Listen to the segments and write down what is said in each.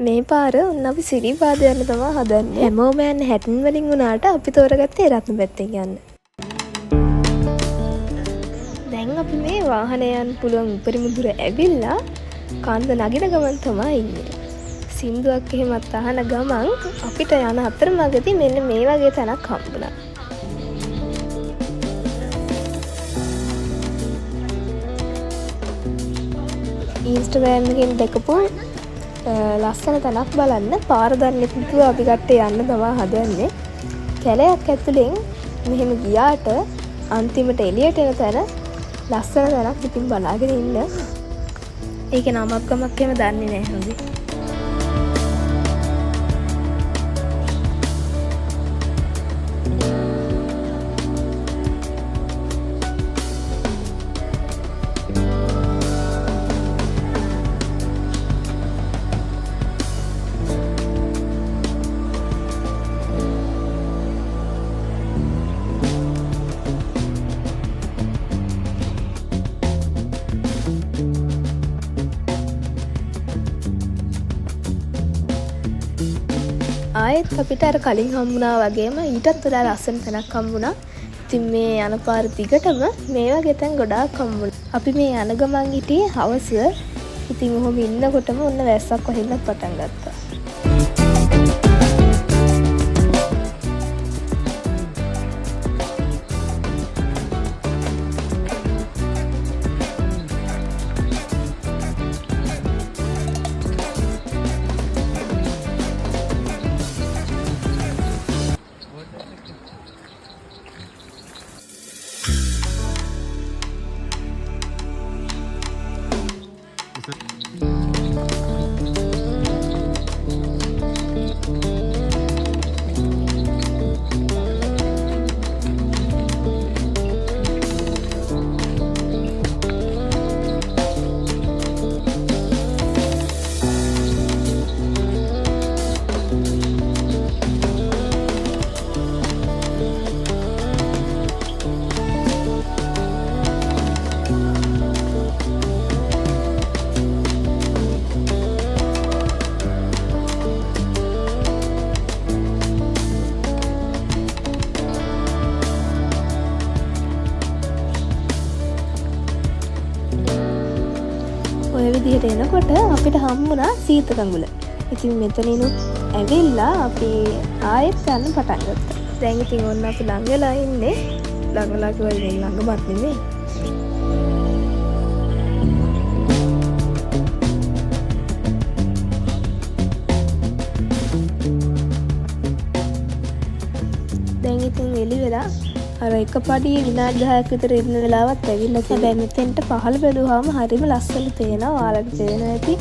මේ පාර ඔන්න අපි සිරිපාද යන්න තමයි හදන්නේ. හැමෝම යන්නේ හැටන් වලින් වුණාට අපි තෝරගත්තේ රත්න පැත්තෙන් යන්න. දැන් අපි මේ වාහනය යන්න පුළුවන් උපරිම දුර ඇවිල්ලා කන්ද නගින ගමන් තමයි ඉන්නේ. සින්දුවක් එහෙමත් අහන ගමන් අපිට යන අතරමඟදී මෙන්න මේ වගේ තැනක් හම්බුණා. ඉන්ස්ටාග්‍රෑම් එකෙන් දැකපු ලස්සන තැනක් බලන්න පාර දන්නේ නැතුව අපි කට්ටිය යන්න තමයි හදන්නේ. කැලයක් ඇතුලෙන් මෙහෙම ගියාට අන්තිමට එළියට එන තැන ලස්සන තැනක් ඉතින් බලාගෙන ඉන්න. ඒකේ නමක් ගමක් එහෙම දන්නේ නැහැ හොඳේ. ආයෙත් අපිට අර කලින් හම්බුණා වගේම ඊටත් වඩා ලස්සන තැනක් හම්බුණා. ඉතින් මේ යන පාර දිගටම මේ වගේ තැන් ගොඩාක් හම්බුණා. අපි මේ යන ගමන් හිටියේ හවස. ඉතින් ඔහොම ඉන්නකොටම ඔන්න වැස්සක් වහින්න පටන් ගත්තා. ඔය විදිහට එනකොට අපිට හම්බුණා සීත කඟුල. ඉතින් මෙතනිනුත් ඇවිල්ලා අපි ආයෙත් යන්න පටන් ගත්තා. දැන් ඉතින් ඔන්න අපි ළඟ වෙලා ඉන්නේ. ළඟලා කිව්වා ඉතින් ළඟමත් නෙමෙයි. දැන් ඉතින් එළි වෙලා අර එක පඩියේ විනාඩි 10ක් විතර ඉන්න වෙලාවත් ඇවිල්ලා තියෙනවා. මෙතෙන්ට පහළ බැලුවාම හරිම ලස්සන තේනවා. ඔයාලට තේරෙනවා ඇති.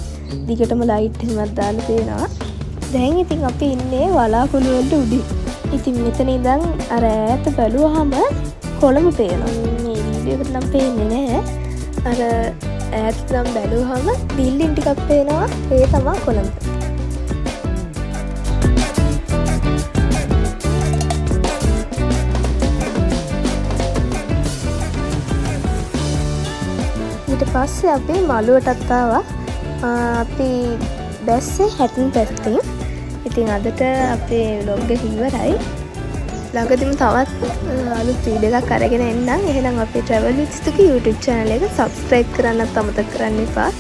දිගටම ලයිට් එහෙමත් දාලා තියෙනවා. දැන් ඉතින් අපි ඉන්නේ වලාකුළු වලට උඩින්. ඉතින් මෙතන ඉඳන් අර ඈත බැලුවාම කොළඹ පේනවා. මේ වීඩියෝ එකට නම් පේන්නේ නැහැ. අර ඈත නම් බැලුවාම බිල්ඩින් ටිකක් පේනවා. ඒ තමයි කොළඹ. ඊට පස්සේ අපි මළුවටත් ආවා. අපි බැස්සේ හැටන් පැත්තෙන්. ඉතින් අදට අපේ vlog එක ඉවරයි. ළඟදිම තවත් අලුත් වීඩියෝ එකක් අරගෙන එන්නම්. එහෙනම් අපේ travel with Stuki YouTube channel එක subscribe කරන්නත් අමතක කරන්න එපා.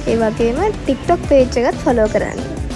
ඒ වගේම TikTok page එකත් follow කරන්න.